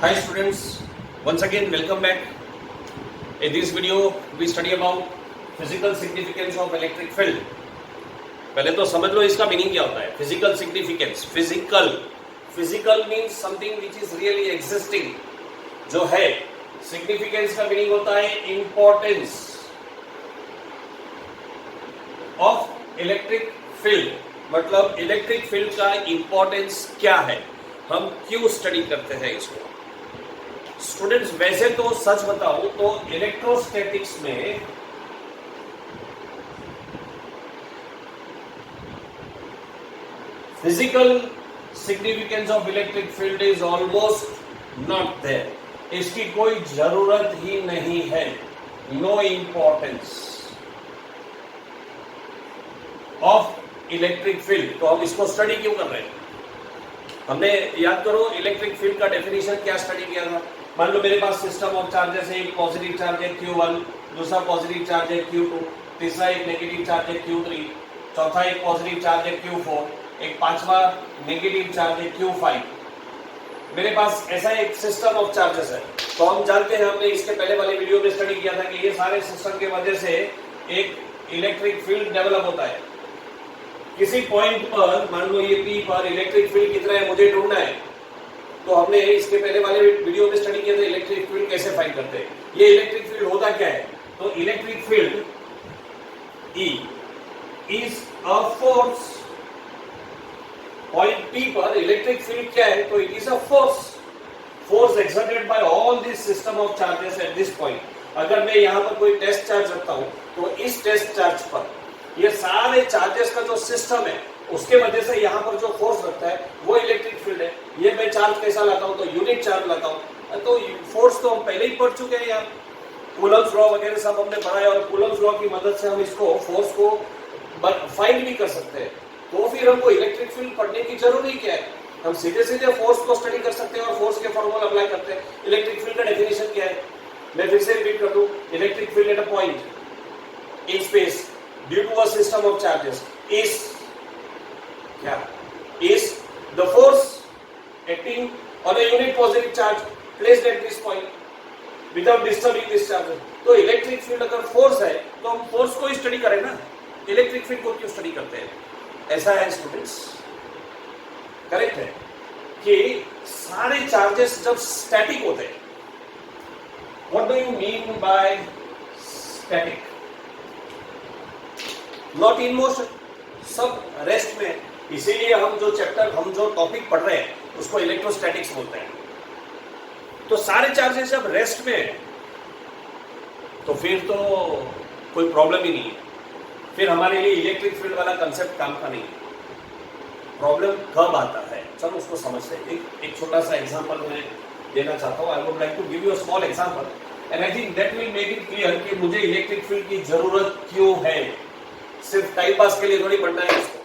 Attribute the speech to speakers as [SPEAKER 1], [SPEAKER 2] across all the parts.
[SPEAKER 1] Hi students, once again welcome back. In this video we study about physical significance of electric field. पहले तो समझ लो इसका meaning क्या होता है. Physical significance. Physical means something which is really existing. जो है significance का मीनिंग होता है importance of electric field. मतलब इलेक्ट्रिक फील्ड का इंपॉर्टेंस क्या है, हम क्यों स्टडी करते हैं इसको. स्टूडेंट्स वैसे तो सच बताऊं तो इलेक्ट्रोस्टैटिक्स में physical significance of electric field is almost not there. इसकी कोई जरूरत ही नहीं है. No importance of electric field. तो हम इसको स्टडी क्यों कर रहे हैं. हमने याद करो इलेक्ट्रिक फील्ड का डेफिनेशन क्या स्टडी किया था. मान लो मेरे पास सिस्टम ऑफ चार्जेस है. एक पॉजिटिव चार्ज है Q1, दूसरा पॉजिटिव चार्ज है Q2, तीसरा एक नेगेटिव चार्ज है Q3, चौथा एक पॉजिटिव चार्ज है Q4, एक पांचवा नेगेटिव चार्ज है Q5. मेरे पास ऐसा एक सिस्टम ऑफ चार्जेस है. तो हम जानते हैं, हमने इसके पहले वाले वीडियो में स्टडी किया था कि ये सारे सिस्टम के वजह से एक इलेक्ट्रिक फील्ड डेवलप होता है. किसी पॉइंट पर मान लो ये P पर इलेक्ट्रिक फील्ड कितना है मुझे ढूंढना है. तो हमने इसके पहले वाले वीडियो में स्टडी किया था इलेक्ट्रिक फील्ड कैसे फाइंड करते हैं. ये इलेक्ट्रिक फील्ड होता क्या है. तो electric field E is a force. Point P पर इलेक्ट्रिक फील्ड क्या है. तो it is a force exerted by all this system of charges at this point. अगर मैं यहाँ पर कोई टेस्ट चार्ज रखता हूँ तो इस टेस्ट चार्ज पर ये सारे चार्जेस का जो सिस्टम है उसके वजह से यहाँ पर जो फोर्स लगता है वो इलेक्ट्रिक फील्ड है. ये मैं चार्ज कैसा लाता हूँ तो यूनिट चार्ज लाता हूँ. तो फोर्स तो हम पहले ही पढ़ चुके हैं यार. कूलम्स लॉ वगैरह सब हमने पढ़ा है और कूलम्स लॉ की मदद से हम इसको फोर्स को फाइंड भी कर सकते हैं. तो फिर हमको इलेक्ट्रिक फील्ड पढ़ने की जरूरत क्या है. हम सीधे सीधे फोर्स को स्टडी कर सकते हैं और फोर्स के फॉर्मूला अप्लाई करते हैं. इलेक्ट्रिक फील्ड का डेफिनेशन क्या है मैं फिर से रिपीट कर दूं. Electric field at a point in space due to a system of charges is the force acting on a unit positive charge placed at this point without disturbing this charge. तो electric field अगर force है तो हम force को ही study करें ना. Electric field को क्यों स्टडी करते हैं. ऐसा है स्टूडेंट्स, करेक्ट है कि सारे चार्जेस जब स्टैटिक होते हैं. What do you mean by static. Not in motion, सब रेस्ट में. इसीलिए हम जो टॉपिक पढ़ रहे हैं उसको इलेक्ट्रोस्टैटिक्स बोलते हैं. तो सारे चार्जेस जब रेस्ट में है तो फिर तो कोई प्रॉब्लम ही नहीं है. फिर हमारे लिए इलेक्ट्रिक फील्ड वाला कंसेप्ट काम का नहीं है. प्रॉब्लम कब आता है चलो उसको समझते हैं. एक छोटा सा एग्जांपल मैं देना चाहता हूँ. I would like to give you a small example and I think that will make it clear कि मुझे इलेक्ट्रिक फील्ड की जरूरत क्यों है. सिर्फ टाइम पास के लिए थोड़ी पढ़ना है इसको.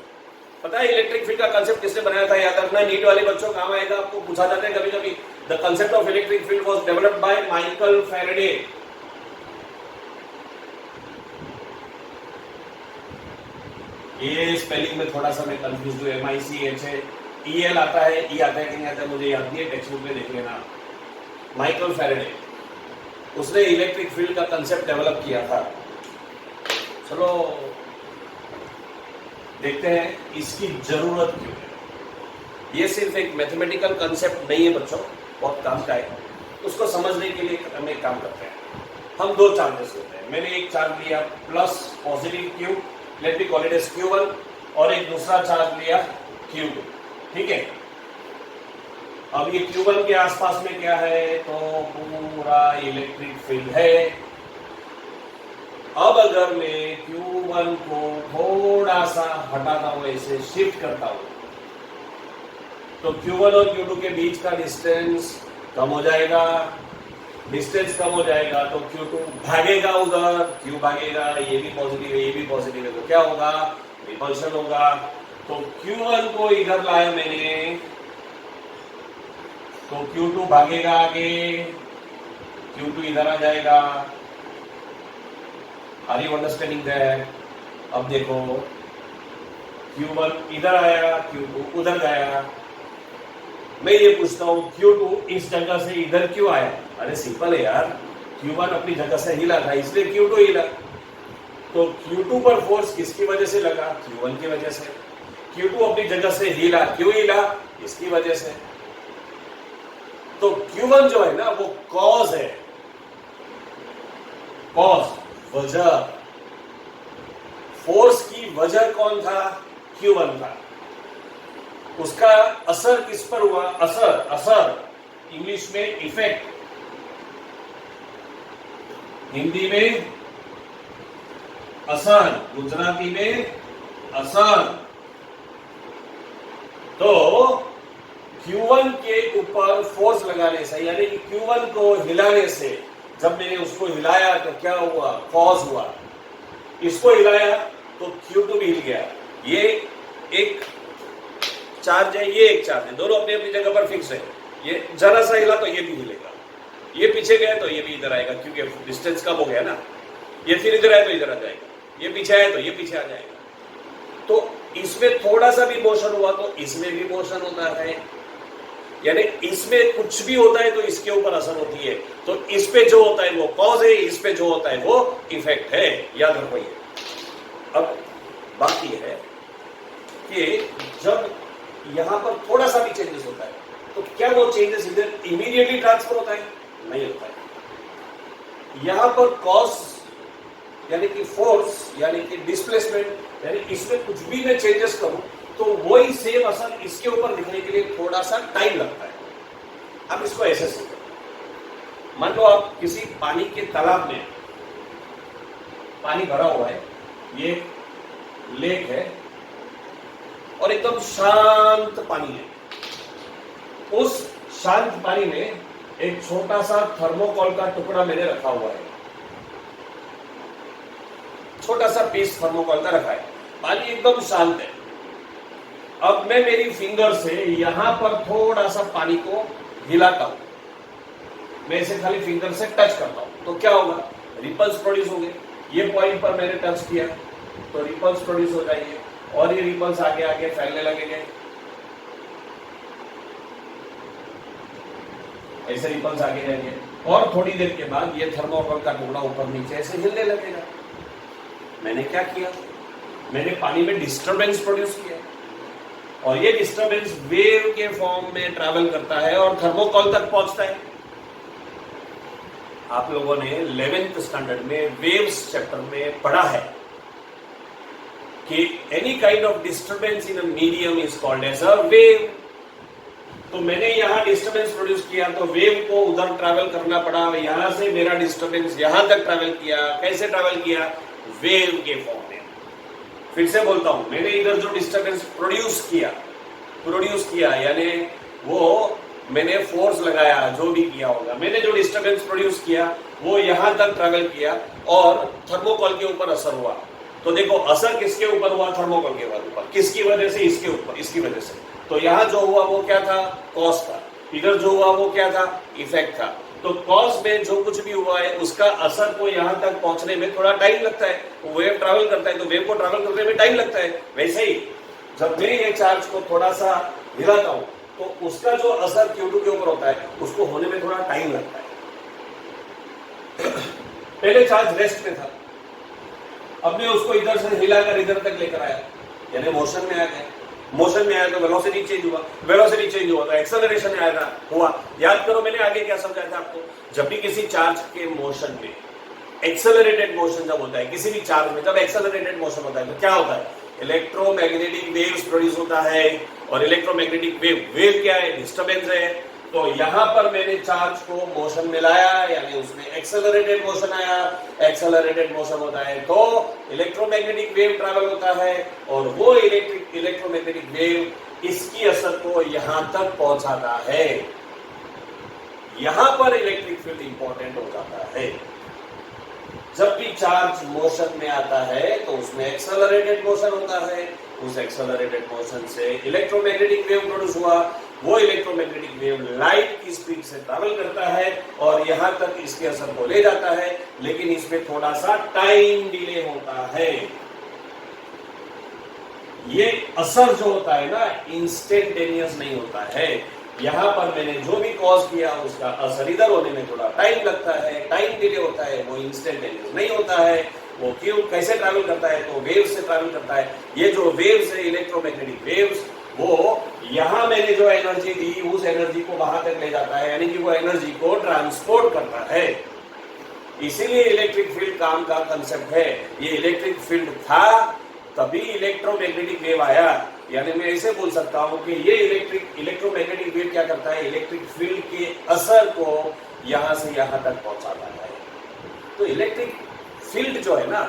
[SPEAKER 1] पता है इलेक्ट्रिक फील्ड का कंसेप्ट किसने बनाया था. याद रखना, नीट वाले बच्चों काम आएगा. आपको पूछा जाता है कभी कभी. The concept of electric field was developed by Michael Faraday. ये स्पेलिंग में थोड़ा सा मैं कंफ्यूज हूँ. MICHAEL आता है, ई आता है कि नहीं आता है मुझे याद नहीं है. टेक्स्ट बुक में देख लेना. माइकल फैराडे उसने इलेक्ट्रिक फील्ड का कंसेप्ट डेवलप किया था. चलो देखते हैं इसकी जरूरत क्यों है. ये सिर्फ एक मैथमेटिकल कंसेप्ट नहीं है बच्चों, बहुत काम का है. उसको समझने के लिए हम एक काम करते हैं. हम दो चार्जेस लेते हैं. मैंने एक चार्ज लिया plus positive Q, let me call it as Q1, और एक दूसरा चार्ज लिया Q2. ठीक है. अब ये Q1 के आसपास में क्या है तो पूरा इलेक्ट्रिक फील्ड है. अब अगर मैं Q1 को थोड़ा सा हटाता हूं, ऐसे शिफ्ट करता हूं, तो Q1 और Q2 के बीच का डिस्टेंस कम हो जाएगा. डिस्टेंस कम हो जाएगा तो Q2 भागेगा उधर, Q भागेगा. ये भी पॉजिटिव है, ये भी पॉजिटिव है, तो क्या होगा रिपल्शन होगा. तो Q1 को इधर लाया मैंने तो Q2 भागेगा आगे, Q2 इधर आ जाएगा. Are you understanding that. अब देखो Q1 इधर आया, Q2 उधर गया. मैं ये पूछता हूँ Q2 इस जगह से इधर क्यों आया? अरे सिंपल है यार, Q1 अपनी जगह से हिला था इसलिए Q2 हिला। तो Q2 पर फोर्स किसकी वजह से लगा? Q1 की वजह से। Q2 अपनी जगह से हिला, क्यों हिला? इसकी वजह से। तो Q1 जो है ना वो कॉज है, कॉज, वजह। फोर्स की वजह कौन था? Q1 था। उसका असर किस पर हुआ? असर, असर इंग्लिश में इफेक्ट, हिंदी में असर, गुजराती में असर। तो Q1 के ऊपर फोर्स लगाने से, यानी कि Q1 को हिलाने से, जब मैंने उसको हिलाया तो क्या हुआ? कॉज हुआ। इसको हिलाया तो Q2 भी हिल गया। ये एक चार्ज है, ये एक चार्ज है, दोनों अपनी अपनी जगह पर फिक्स है। ये जरा सा हिला तो ये भी हिलेगा, ये पीछे गया तो ये भी इधर आएगा, क्योंकि डिस्टेंस कम हो गया ना। ये फिर इधर आए तो इधर आ जाएगा, ये पीछे आए तो ये पीछे आ जाएगा। तो इसमें थोड़ा सा भी मोशन हुआ तो इसमें भी मोशन होता है, यानी इसमें कुछ भी होता है तो इसके ऊपर असर होती है। तो इस पे जो होता है वो कॉज है, इस पे जो होता है वो इफेक्ट है, याद रखो ये। अब बात यह है कि जब यहां पर थोड़ा सा भी चेंजेस होता है तो क्या वो चेंजेस इधर इमीडिएटली ट्रांसफर होता है? नहीं होता है। यहां पर कॉज यानी कि फोर्स, यानी कि डिस्प्लेसमेंट, यानी इसमें कुछ भी मैं चेंजेस करूं तो वही सेम असर इसके ऊपर दिखने के लिए थोड़ा सा टाइम लगता है। अब इसको ऐसे सीखो। मान लो आप किसी पानी के तालाब में, पानी भरा हुआ है, ये लेक है और एकदम शांत पानी है। उस शांत पानी में एक छोटा सा थर्मोकोल का टुकड़ा मैंने रखा हुआ है, छोटा सा पीस थर्मोकोल का रखा है, पानी एकदम शांत है। अब मैं मेरी फिंगर से यहां पर थोड़ा सा पानी को हिलाता हूं, मैं इसे खाली फिंगर से टच करता हूं तो क्या होगा? रिपल्स प्रोड्यूस होंगे। ये पॉइंट पर मैंने टच किया तो रिपल्स प्रोड्यूस हो जाएंगे और ये रिपल्स आगे आगे फैलने लगेंगे, ऐसे रिपल्स आगे जाएंगे और थोड़ी देर के बाद ये थर्मोकोल का टुकड़ा ऊपर नीचे ऐसे हिलने लगेगा। मैंने क्या किया? मैंने पानी में डिस्टरबेंस प्रोड्यूस किया और ये डिस्टरबेंस वेव के फॉर्म में ट्रैवल करता है और थर्मोकोल तक पहुंचता है। आप लोगों ने 11th स्टैंडर्ड में वेव्स चैप्टर में पढ़ा है कि any kind of disturbance in a medium is called as a wave. तो मैंने यहां डिस्टरबेंस प्रोड्यूस किया तो वेव को उधर ट्रैवल करना पड़ा, यहां से मेरा डिस्टरबेंस यहां तक ट्रैवल किया। कैसे ट्रैवल किया? वेव के फॉर्म में। फिर से बोलता हूं, मैंने इधर जो डिस्टरबेंस प्रोड्यूस किया यानी वो मैंने फोर्स लगाया, जो भी किया होगा, मैंने जो डिस्टरबेंस प्रोड्यूस किया वो यहां तक ट्रैवल किया और थर्मोकोल के ऊपर असर हुआ। तो देखो असर किसके ऊपर हुआ? थर्मोकोल के ऊपर। किसकी वजह से? इसके ऊपर, इसकी वजह से। तो यहां जो हुआ वो क्या था? कॉज था। इधर जो हुआ वो क्या था? इफेक्ट था। तो कॉज में जो कुछ भी हुआ है उसका असर को यहां तक पहुंचने में थोड़ा टाइम लगता है। वेव ट्रैवल करता है तो वेव को ट्रैवल करने में टाइम लगता है। वैसे ही जब मैं ये चार्ज को थोड़ा सा हिलाता हूं तो उसका जो असर Q2 के ऊपर होता है उसको होने में थोड़ा टाइम लगता है। पहले चार्ज रेस्ट में था, अब मैं उसको इधर से हिलाकर इधर तक लेकर आया, यानी मोशन में आ गया। मोशन में आया तो वेलोसिटी चेंज हुआ, वेलोसिटी चेंज हुआ तो एक्सेलरेशन आएगा हुआ। याद करो मैंने आगे क्या समझाया था आपको? जब भी किसी चार्ज के मोशन में एक्सेलरेटेड मोशन जब होता है, किसी भी चार्ज में जब एक्सेलरेटेड मोशन होता है तो क्या होता है? इलेक्ट्रोमैग्नेटिक वेव्स प्रोड्यूस होता है। और इलेक्ट्रोमैग्नेटिक वेव क्या है? डिस्टरबेंस है। तो यहां पर मैंने चार्ज को मोशन में लाया, यानी उसमें एक्सेलरेटेड मोशन आया। एक्सेलरेटेड मोशन होता है तो इलेक्ट्रोमैग्नेटिक वेव ट्रैवल होता है और वो इलेक्ट्रोमैग्नेटिक वेव इसकी असर को यहां तक पहुंचाता है। यहां पर इलेक्ट्रिक फील्ड इंपॉर्टेंट हो जाता है। जब भी चार्ज मोशन में आता है तो उसमें एक्सेलरेटेड मोशन होता है, उस एक्सेलरेटेड मोशन से इलेक्ट्रोमैग्नेटिक वेव प्रोड्यूस हुआ। वो इलेक्ट्रोमैग्नेटिक वेव लाइट की स्पीड से ट्रैवल करता है और यहां तक इसके असर को ले जाता है, लेकिन इसमें थोड़ा सा टाइम डिले होता है। ये असर जो होता है ना, इंस्टेंटेनियस नहीं होता है। यहाँ पर मैंने जो भी कॉज किया उसका असर इधर होने में थोड़ा टाइम लगता है, टाइम डिले होता है, वो इंस्टेंटेनियस नहीं होता है। वो क्यों कैसे ट्रैवल करता है, तो वेव्स से ट्रैवल करता है। ये जो वेव्स है इलेक्ट्रोमैग्नेटिक वेव्स, वो यहाँ मैंने जो एनर्जी दी उस एनर्जी को वहां तक ले जाता है, यानी कि वो एनर्जी को ट्रांसपोर्ट करता है। इसीलिए इलेक्ट्रिक फील्ड काम का कंसेप्ट है। ये इलेक्ट्रिक फील्ड था तभी इलेक्ट्रोमैग्नेटिक वेव आया। यानी मैं ऐसे बोल सकता हूं कि ये इलेक्ट्रोमैग्नेटिक वेव क्या करता है, इलेक्ट्रिक फील्ड के असर को यहां से यहां तक पहुंचाता है। तो इलेक्ट्रिक फील्ड जो है ना,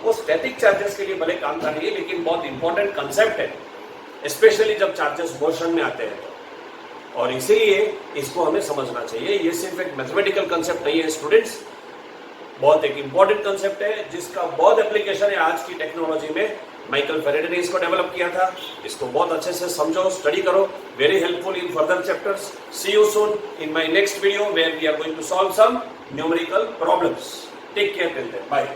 [SPEAKER 1] वो स्टैटिक चार्जेस के लिए भले काम का नहीं है, लेकिन बहुत इंपॉर्टेंट कंसेप्ट है, स्पेशली जब चार्जेस मोशन में आते हैं तो। और इसीलिए इसको हमें समझना चाहिए। ये सिर्फ एक मैथमेटिकल कंसेप्ट नहीं है स्टूडेंट्स, बहुत एक इंपॉर्टेंट कंसेप्ट है जिसका बहुत एप्लीकेशन है आज की टेक्नोलॉजी में। माइकल फेरेडे ने इसको डेवलप किया था। इसको बहुत अच्छे से समझो, स्टडी करो, very helpful in further chapters. See you soon in my next video where we are going to solve some numerical problems. Take care till then, bye.